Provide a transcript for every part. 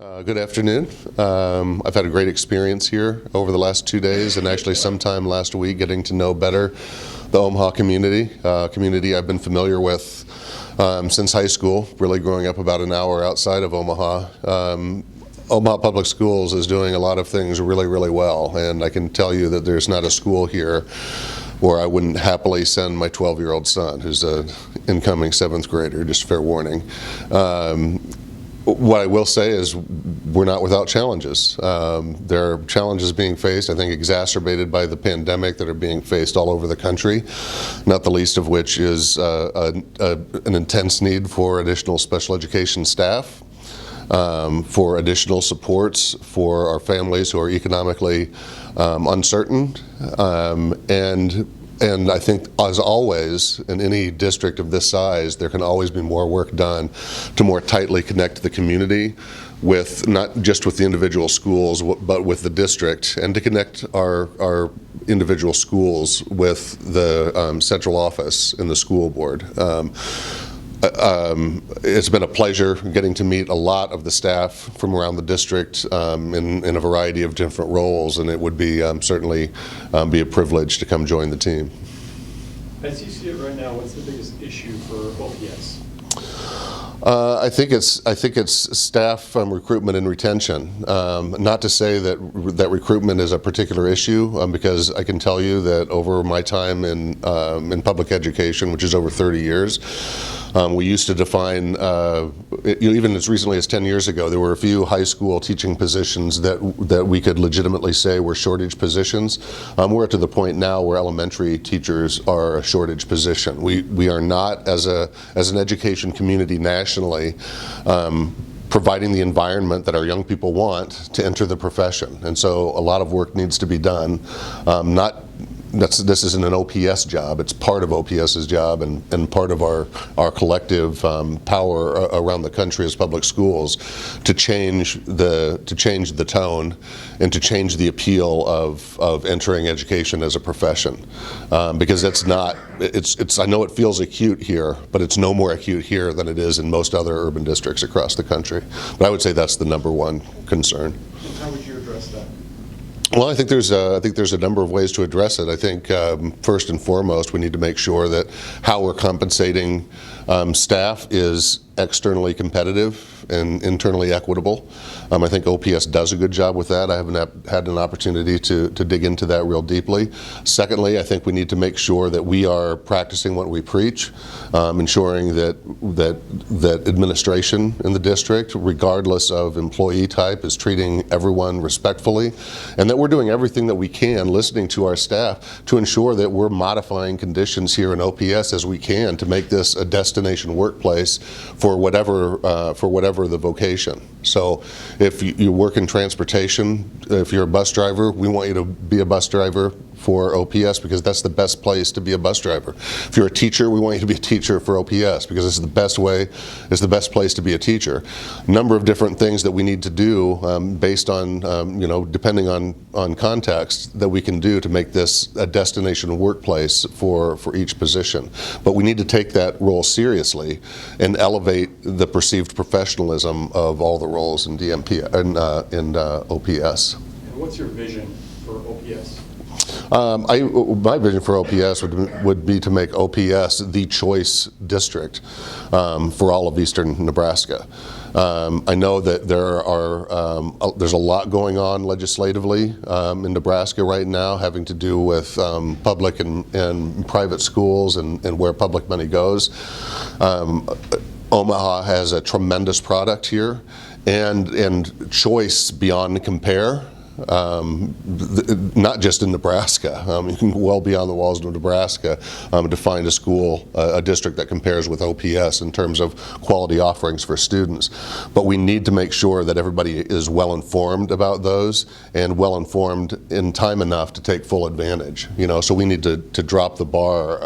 Good afternoon. I've had a great experience here over the last 2 days and actually sometime last week getting to know better the Omaha community, community I've been familiar with since high school, really growing up about an hour outside of Omaha. Omaha Public Schools is doing a lot of things really, really well, and I can tell you that there's not a school here where I wouldn't happily send my 12-year-old son, who's an incoming 7th grader, just fair warning. What I will say is we're not without challenges. There are challenges being faced, I think exacerbated by the pandemic, that are being faced all over the country, not the least of which is an intense need for additional special education staff, for additional supports for our families who are economically uncertain, and I think, as always, in any district of this size, there can always be more work done to more tightly connect the community with, not just with the individual schools, but with the district, and to connect our individual schools with the central office in the school board. It's been a pleasure getting to meet a lot of the staff from around the district in a variety of different roles, and it would be certainly be a privilege to come join the team. As you see it right now, what's the biggest issue for OPS? I think it's staff recruitment and retention. Not to say that recruitment is a particular issue, because I can tell you that over my time in public education, which is over 30 years, we used to define, even as recently as 10 years ago, there were a few high school teaching positions that we could legitimately say were shortage positions. We're to the point now where elementary teachers are a shortage position. We are not, as an education community nationally, providing the environment that our young people want to enter the profession. And so a lot of work needs to be done. This isn't an OPS job. It's part of OPS's job and part of our collective power around the country as public schools to change the tone and to change the appeal of entering education as a profession, because that's not. I know it feels acute here, but it's no more acute here than it is in most other urban districts across the country. But I would say that's the #1 concern. And how would you address that? Well, I think there's a number of ways to address it. I think first and foremost, we need to make sure that how we're compensating staff is externally competitive and internally equitable. I think OPS does a good job with that. I haven't had an opportunity to dig into that real deeply. Secondly, I think we need to make sure that we are practicing what we preach, ensuring that administration in the district, regardless of employee type, is treating everyone respectfully, and that we're doing everything that we can, listening to our staff, to ensure that we're modifying conditions here in OPS as we can to make this a destination workplace for whatever the vocation. So if you work in transportation, if you're a bus driver, we want you to be a bus driver for OPS because that's the best place to be a bus driver. If you're a teacher, we want you to be a teacher for OPS because it's the best place to be a teacher. A number of different things that we need to do based on, depending on context, that we can do to make this a destination workplace for each position. But we need to take that role seriously and elevate the perceived professionalism of all the roles in OPS. And what's your vision for OPS? My vision for OPS would be to make OPS the choice district for all of eastern Nebraska. I know that there's a lot going on legislatively in Nebraska right now having to do with public and private schools and where public money goes. Omaha has a tremendous product here and choice beyond compare. Not just in Nebraska. You can go well beyond the walls of Nebraska to find a school, a district that compares with OPS in terms of quality offerings for students. But we need to make sure that everybody is well informed about those and well informed in time enough to take full advantage. So we need to drop the bar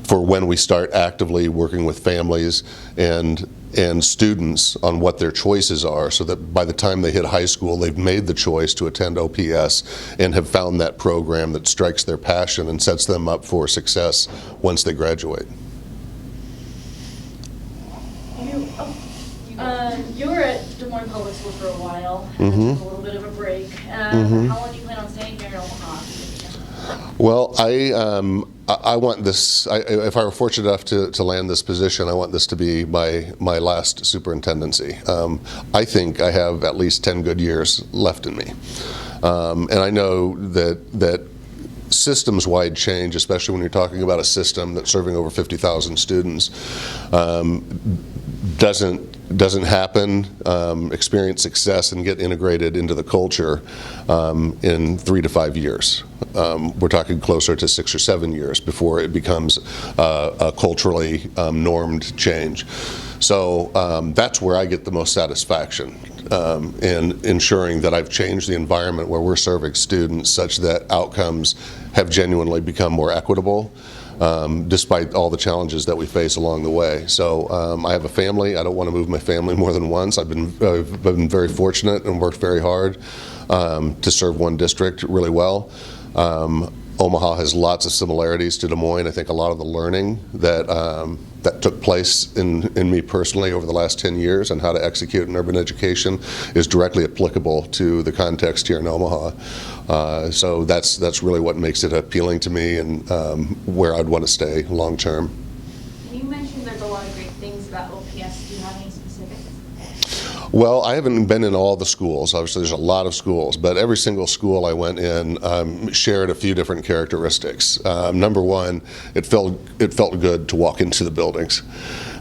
for when we start actively working with families and students on what their choices are, so that by the time they hit high school, they've made the choice to attend OPS and have found that program that strikes their passion and sets them up for success once they graduate. You were at Des Moines Public Schools school for a while, and then took a little bit of a break. How long do you plan on staying here in Omaha? Well, I want this, if I were fortunate enough to land this position, I want this to be my last superintendency. I think I have at least 10 good years left in me. And I know that systems-wide change, especially when you're talking about a system that's serving over 50,000 students, doesn't happen, experience success, and get integrated into the culture in 3 to 5 years. We're talking closer to 6 or 7 years before it becomes a culturally normed change. So that's where I get the most satisfaction in ensuring that I've changed the environment where we're serving students such that outcomes have genuinely become more equitable, despite all the challenges that we face along the way. So I have a family. I don't want to move my family more than once. I've been very fortunate and worked very hard to serve one district really well. Omaha has lots of similarities to Des Moines. I think a lot of the learning that took place in me personally over the last 10 years on how to execute an urban education is directly applicable to the context here in Omaha. So that's really what makes it appealing to me and where I'd want to stay long term. You mentioned there's a lot of great things about OPS. Do you have any specifics? Well, I haven't been in all the schools. Obviously, there's a lot of schools, but every single school I went in shared a few different characteristics. Number one, it felt good to walk into the buildings.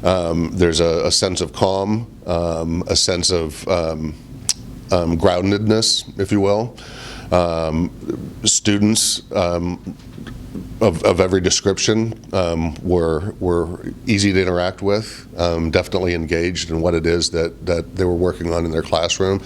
There's a sense of calm, a sense of groundedness, if you will. Students of every description were easy to interact with, definitely engaged in what it is that they were working on in their classroom.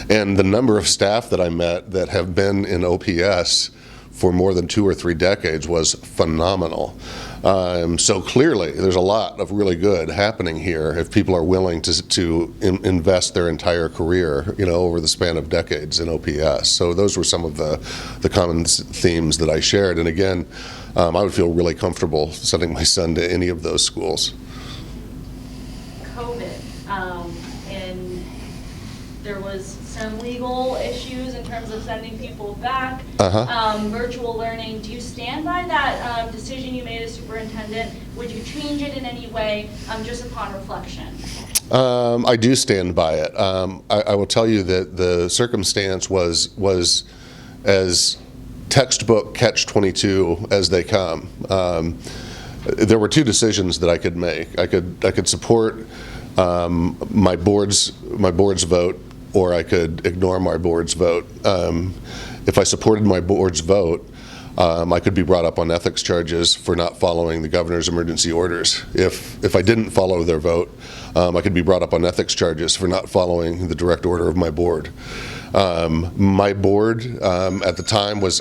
And the number of staff that I met that have been in OPS for more than 2 or 3 decades was phenomenal. So clearly there's a lot of really good happening here if people are willing to invest their entire career, over the span of decades in OPS. So those were some of the common themes that I shared. And again, I would feel really comfortable sending my son to any of those schools. COVID, and there was some legal issues in terms of sending people back, virtual learning. Do you stand by that decision you made as superintendent? Would you change it in any way, just upon reflection? I do stand by it. I will tell you that the circumstance was as textbook catch-22 as they come. There were 2 decisions that I could make. I could support my board's vote, or I could ignore my board's vote. If I supported my board's vote, I could be brought up on ethics charges for not following the governor's emergency orders. If I didn't follow their vote, I could be brought up on ethics charges for not following the direct order of my board. My board at the time was,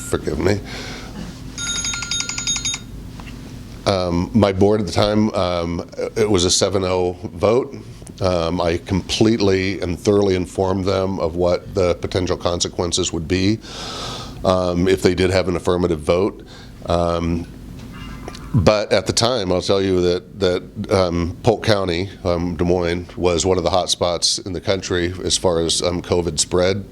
forgive me, my board at the time, it was a 7-0 vote. I completely and thoroughly informed them of what the potential consequences would be if they did have an affirmative vote. But at the time, I'll tell you that Polk County, Des Moines, was one of the hot spots in the country as far as COVID spread.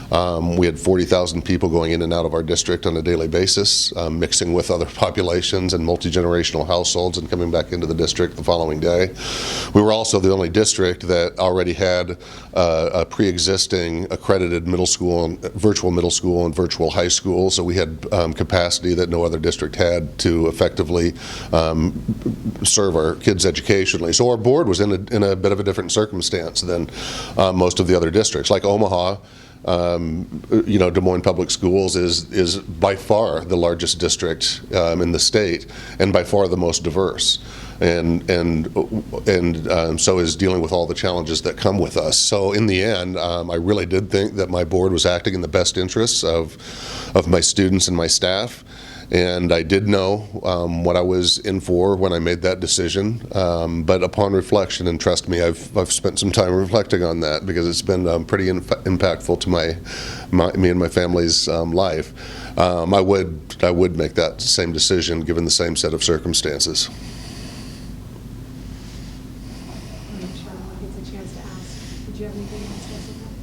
We had 40,000 people going in and out of our district on a daily basis, mixing with other populations and multi-generational households and coming back into the district the following day. We were also the only district that already had a pre-existing accredited middle school, and virtual high school, so we had capacity that no other district had to effectively serve our kids educationally. So our board was in a bit of a different circumstance than most of the other districts. Like Omaha, Des Moines Public Schools is by far the largest district in the state, and by far the most diverse, and so is dealing with all the challenges that come with us. So in the end, I really did think that my board was acting in the best interests of my students and my staff. And I did know what I was in for when I made that decision. But upon reflection, and trust me, I've spent some time reflecting on that because it's been pretty impactful to me and my family's life. I would make that same decision given the same set of circumstances. I'm not sure I'll get a chance to ask. Did you have anything?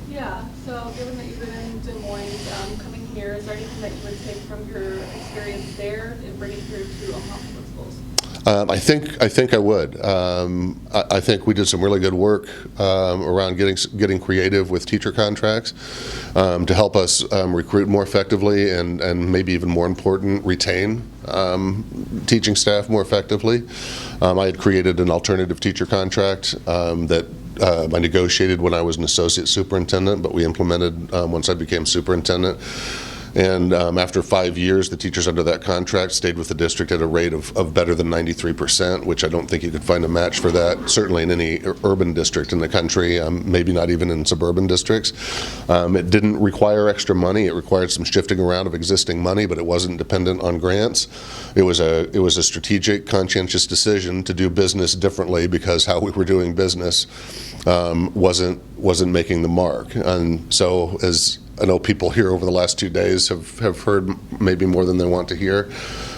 Yeah, so given that you've been in Des Moines, coming here, is there anything that you would take from your experience there and bring it here to Omaha Public Schools? I think I would. I think we did some really good work around getting creative with teacher contracts to help us recruit more effectively and maybe even more important, retain teaching staff more effectively. I had created an alternative teacher contract that I negotiated when I was an associate superintendent, but we implemented once I became superintendent. And after 5 years, the teachers under that contract stayed with the district at a rate of better than 93%, which I don't think you could find a match for that, certainly in any urban district in the country, maybe not even in suburban districts. It didn't require extra money. It required some shifting around of existing money, but it wasn't dependent on grants. It was a strategic, conscientious decision to do business differently because how we were doing business wasn't making the mark. And so, as I know people here over the last 2 days have heard maybe more than they want to hear.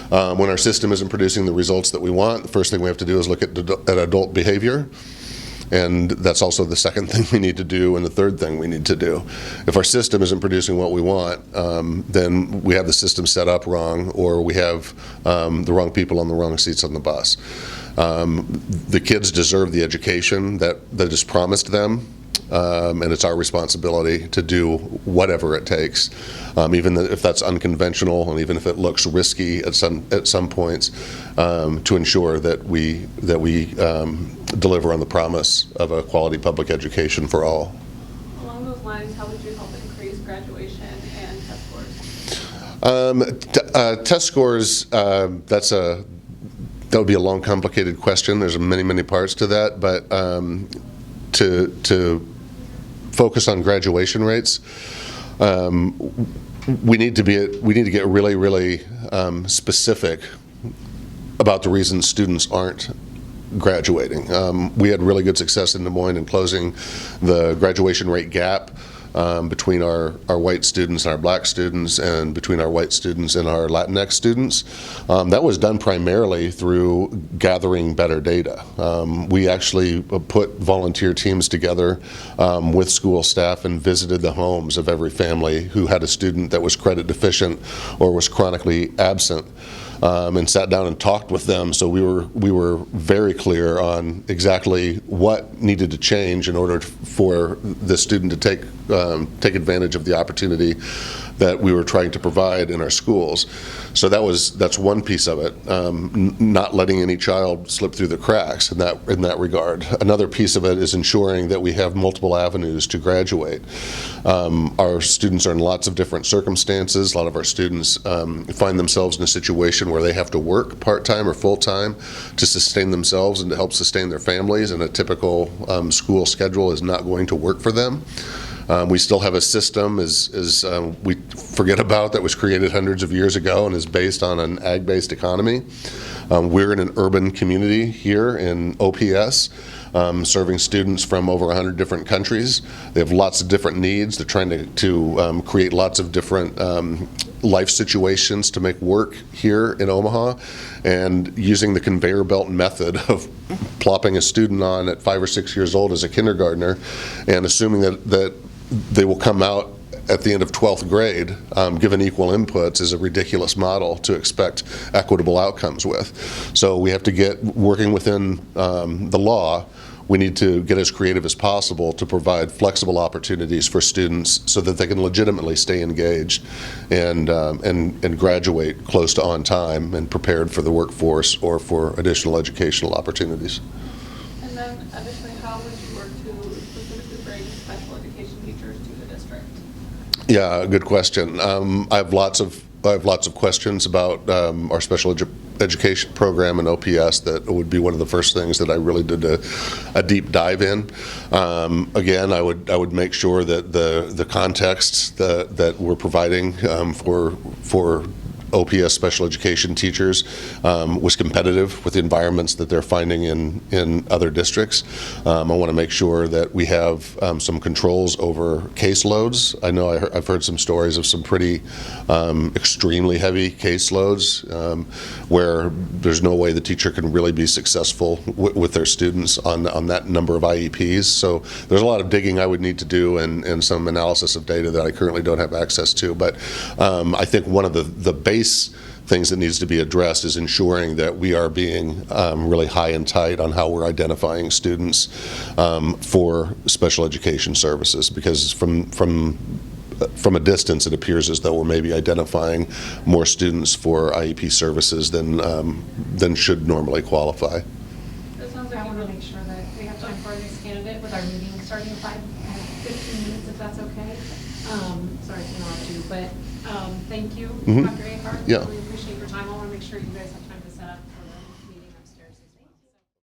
When our system isn't producing the results that we want, the first thing we have to do is look at adult behavior. And that's also the second thing we need to do, and the third thing we need to do. If our system isn't producing what we want, then we have the system set up wrong, or we have the wrong people on the wrong seats on the bus. The kids deserve the education that is promised them. And it's our responsibility to do whatever it takes, even if that's unconventional and even if it looks risky at some points, to ensure that we deliver on the promise of a quality public education for all. Along those lines, how would you help increase graduation and test scores? Test scores, that would be a long, complicated question. There's many parts to that, but to focus on graduation rates, we need to get really specific about the reasons students aren't graduating. We had really good success in Des Moines in closing the graduation rate gap between our white students and our black students, and between our white students and our Latinx students. That was done primarily through gathering better data. We actually put volunteer teams together with school staff and visited the homes of every family who had a student that was credit deficient or was chronically absent. And sat down and talked with them, so we were very clear on exactly what needed to change in order for the student to take advantage of the opportunity that we were trying to provide in our schools. So that's one piece of it, not letting any child slip through the cracks in that regard. Another piece of it is ensuring that we have multiple avenues to graduate. Our students are in lots of different circumstances. A lot of our students find themselves in a situation where they have to work part-time or full-time to sustain themselves and to help sustain their families, and a typical school schedule is not going to work for them. We still have a system, we forget about, that was created hundreds of years ago and is based on an ag-based economy. We're in an urban community here in OPS, serving students from over 100 different countries. They have lots of different needs. They're trying to create lots of different life situations to make work here in Omaha, and using the conveyor belt method of plopping a student on at 5 or 6 years old as a kindergartner and assuming that they will come out at the end of 12th grade, given equal inputs, is a ridiculous model to expect equitable outcomes with. So we have to get working within the law. We need to get as creative as possible to provide flexible opportunities for students so that they can legitimately stay engaged and graduate close to on time and prepared for the workforce or for additional educational opportunities. And then additionally, how would you work to specifically bring special education teachers to the district? Yeah, good question. I have lots of questions about our special education program in OPS. That would be one of the first things that I really did a deep dive in. Again, I would make sure that the context that we're providing for OPS special education teachers was competitive with the environments that they're finding in other districts. I want to make sure that we have some controls over caseloads. I know I've heard some stories of some pretty extremely heavy caseloads where there's no way the teacher can really be successful with their students on that number of IEPs. So there's a lot of digging I would need to do and some analysis of data that I currently don't have access to. But I think one of the base things that needs to be addressed is ensuring that we are being really high and tight on how we're identifying students for special education services, because from a distance, it appears as though we're maybe identifying more students for IEP services than should normally qualify. That sounds like I you want to really make sure that we have time for our next candidate with our meeting starting in 15 minutes, if that's okay. Sorry to interrupt you, but thank you, Mhm. Dr. Ahart. Yeah. Really appreciate your time. I want to make sure you guys have time to set up